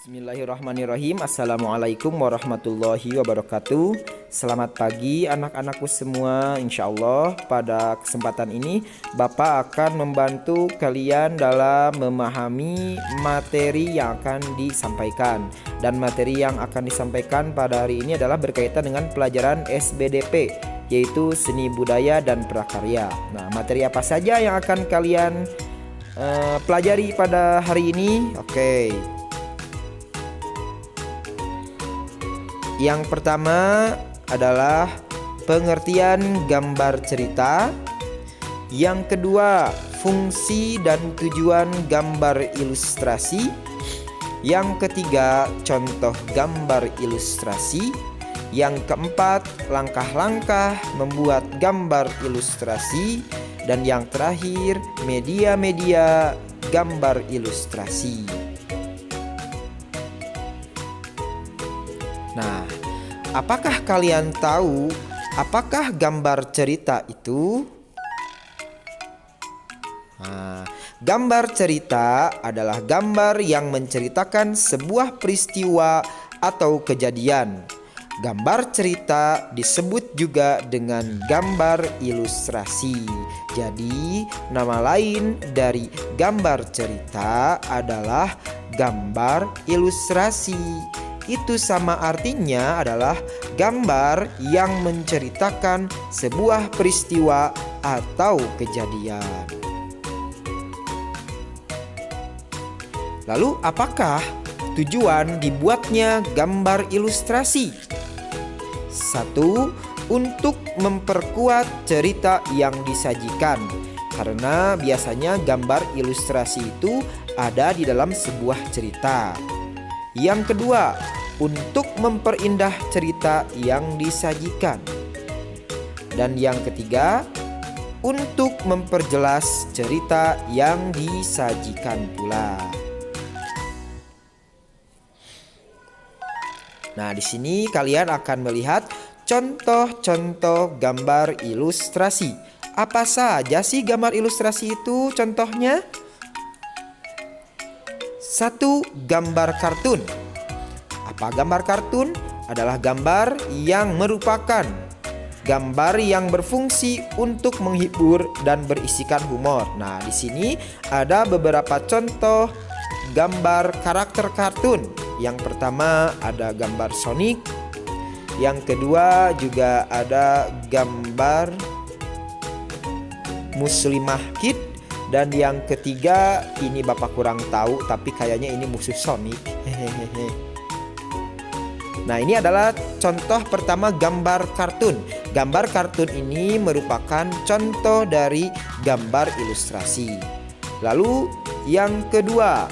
Bismillahirrahmanirrahim. Assalamualaikum warahmatullahi wabarakatuh. Selamat pagi anak-anakku semua. Insya Allah pada kesempatan ini Bapak akan membantu kalian dalam memahami materi yang akan disampaikan. Dan materi yang akan disampaikan pada hari ini adalah berkaitan dengan pelajaran SBDP, yaitu Seni Budaya dan Prakarya. Nah, materi apa saja yang akan kalian pelajari pada hari ini? Oke. Yang pertama adalah pengertian gambar cerita. Yang kedua, fungsi dan tujuan gambar ilustrasi. Yang ketiga, contoh gambar ilustrasi. Yang keempat, langkah-langkah membuat gambar ilustrasi. Dan yang terakhir, media-media gambar ilustrasi. Nah, apakah kalian tahu apakah gambar cerita itu? Nah, gambar cerita adalah gambar yang menceritakan sebuah peristiwa atau kejadian. Gambar cerita disebut juga dengan gambar ilustrasi. Jadi, nama lain dari gambar cerita adalah gambar ilustrasi. Itu sama artinya adalah gambar yang menceritakan sebuah peristiwa atau kejadian. Lalu apakah tujuan dibuatnya gambar ilustrasi? 1. Untuk memperkuat cerita yang disajikan. Karena biasanya gambar ilustrasi itu ada di dalam sebuah cerita. Yang kedua, untuk memperindah cerita yang disajikan. Dan yang ketiga, untuk memperjelas cerita yang disajikan pula. Nah, di sini kalian akan melihat contoh-contoh gambar ilustrasi. Apa saja sih gambar ilustrasi itu contohnya? 1. Gambar kartun. Apa gambar kartun? Adalah gambar yang merupakan gambar yang berfungsi untuk menghibur dan berisikan humor. Nah, di sini ada beberapa contoh gambar karakter kartun. Yang pertama ada gambar Sonic. Yang kedua juga ada gambar Muslimah Kid. Dan yang ketiga, ini Bapak kurang tahu, tapi kayaknya ini musuh Sonic. Nah, ini adalah contoh pertama gambar kartun. Gambar kartun ini merupakan contoh dari gambar ilustrasi. Lalu yang kedua,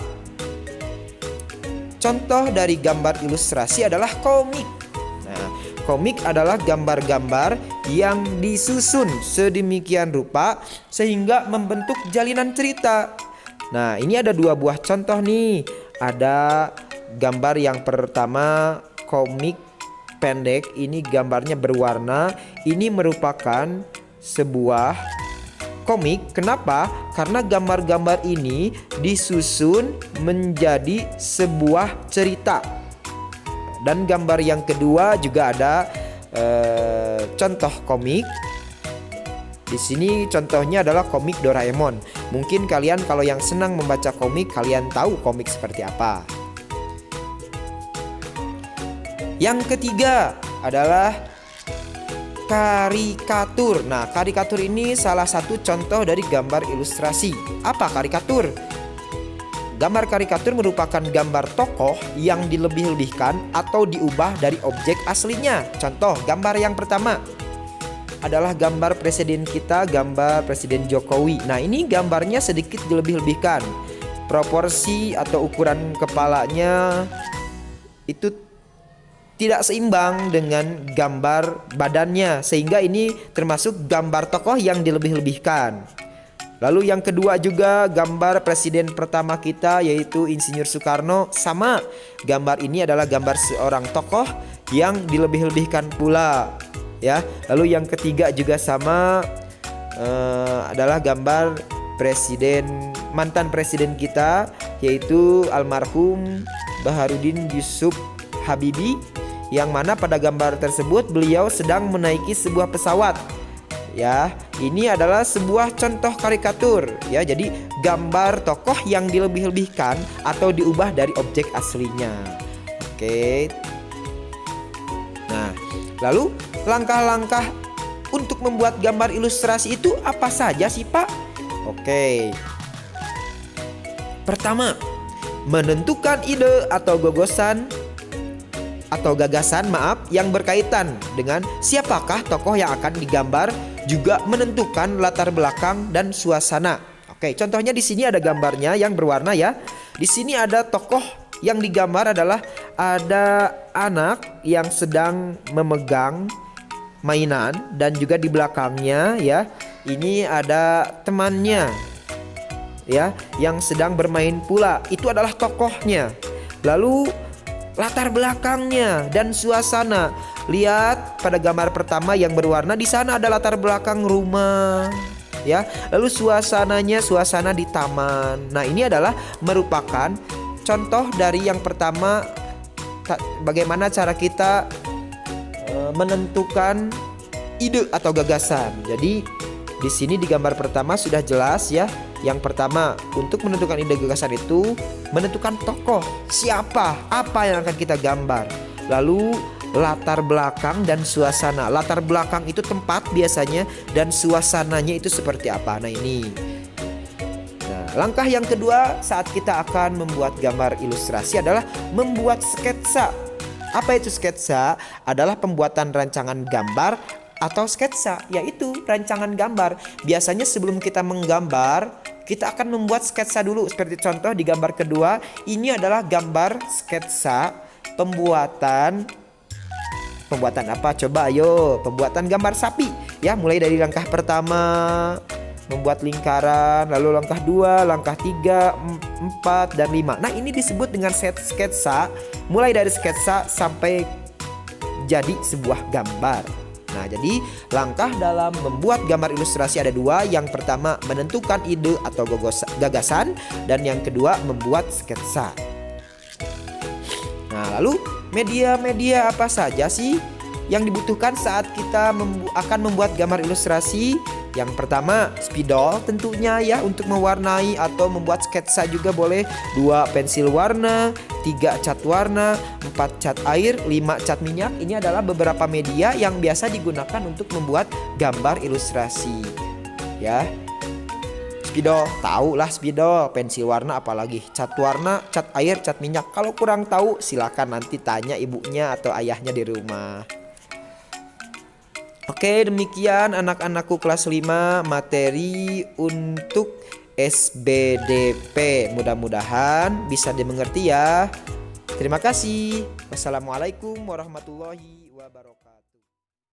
contoh dari gambar ilustrasi adalah komik. Nah, komik adalah gambar-gambar yang disusun sedemikian rupa sehingga membentuk jalinan cerita. Nah, ini ada dua buah contoh nih. Ada gambar yang pertama komik pendek. Ini gambarnya berwarna. Ini merupakan sebuah komik. Kenapa? Karena gambar-gambar ini disusun menjadi sebuah cerita. Dan gambar yang kedua juga ada contoh komik. Di sini contohnya adalah komik Doraemon. Mungkin kalian kalau yang senang membaca komik, kalian tahu komik seperti apa. Yang ketiga adalah karikatur. Nah, karikatur ini salah satu contoh dari gambar ilustrasi. Apa karikatur? Gambar karikatur merupakan gambar tokoh yang dilebih-lebihkan atau diubah dari objek aslinya. Contoh, gambar yang pertama adalah gambar presiden kita, gambar Presiden Jokowi. Nah, ini gambarnya sedikit dilebih-lebihkan. Proporsi atau ukuran kepalanya itu tidak seimbang dengan gambar badannya, sehingga ini termasuk gambar tokoh yang dilebih-lebihkan. Lalu yang kedua juga gambar presiden pertama kita, yaitu Insinyur Soekarno. Sama, gambar ini adalah gambar seorang tokoh yang dilebih-lebihkan pula, ya. Lalu yang ketiga juga sama, adalah gambar mantan presiden kita, yaitu almarhum Baharudin Yusuf Habibi, yang mana pada gambar tersebut beliau sedang menaiki sebuah pesawat. Ya, ini adalah sebuah contoh karikatur ya. Jadi gambar tokoh yang dilebih-lebihkan atau diubah dari objek aslinya. Oke. Nah, lalu langkah-langkah untuk membuat gambar ilustrasi itu apa saja sih, Pak? Oke. Pertama, menentukan ide atau gagasan yang berkaitan dengan siapakah tokoh yang akan digambar, juga menentukan latar belakang dan suasana. Oke, contohnya di sini ada gambarnya yang berwarna ya. Di sini ada tokoh yang digambar adalah ada anak yang sedang memegang mainan, dan juga di belakangnya ya, ini ada temannya ya yang sedang bermain pula. Itu adalah tokohnya. Lalu latar belakangnya dan suasana. Lihat pada gambar pertama yang berwarna, di sana ada latar belakang rumah ya. Lalu suasananya suasana di taman. Nah, ini adalah merupakan contoh dari yang pertama, bagaimana cara kita menentukan ide atau gagasan. Jadi di sini di gambar pertama sudah jelas ya. Yang pertama, untuk menentukan ide gagasan itu menentukan tokoh, siapa, apa yang akan kita gambar. Lalu latar belakang dan suasana. Latar belakang itu tempat biasanya, dan suasananya itu seperti apa. Nah, ini. Nah, langkah yang kedua saat kita akan membuat gambar ilustrasi adalah membuat sketsa. Apa itu sketsa? Adalah pembuatan rancangan gambar atau sketsa, yaitu rancangan gambar. Biasanya sebelum kita menggambar, kita akan membuat sketsa dulu. Seperti contoh di gambar kedua, ini adalah gambar sketsa pembuatan apa? Coba ayo, pembuatan gambar sapi ya. Mulai dari langkah pertama membuat lingkaran, lalu langkah 2, langkah 3, 4 dan 5. Nah, ini disebut dengan set sketsa. Mulai dari sketsa sampai jadi sebuah gambar. Nah, jadi langkah dalam membuat gambar ilustrasi ada 2. Yang pertama, menentukan ide atau gagasan, dan yang kedua, membuat sketsa. Nah, lalu media-media apa saja sih yang dibutuhkan saat kita akan membuat gambar ilustrasi? Yang pertama, spidol tentunya ya, untuk mewarnai atau membuat sketsa juga boleh. 2 pensil warna, 3 cat warna, 4 cat air, 5 cat minyak. Ini adalah beberapa media yang biasa digunakan untuk membuat gambar ilustrasi ya. Spidol, tahu lah spidol, pensil warna apalagi, cat warna, cat air, cat minyak. Kalau kurang tahu silakan nanti tanya ibunya atau ayahnya di rumah. Oke, demikian anak-anakku kelas 5 materi untuk SBDP. Mudah-mudahan bisa dimengerti ya. Terima kasih. Wassalamualaikum warahmatullahi wabarakatuh.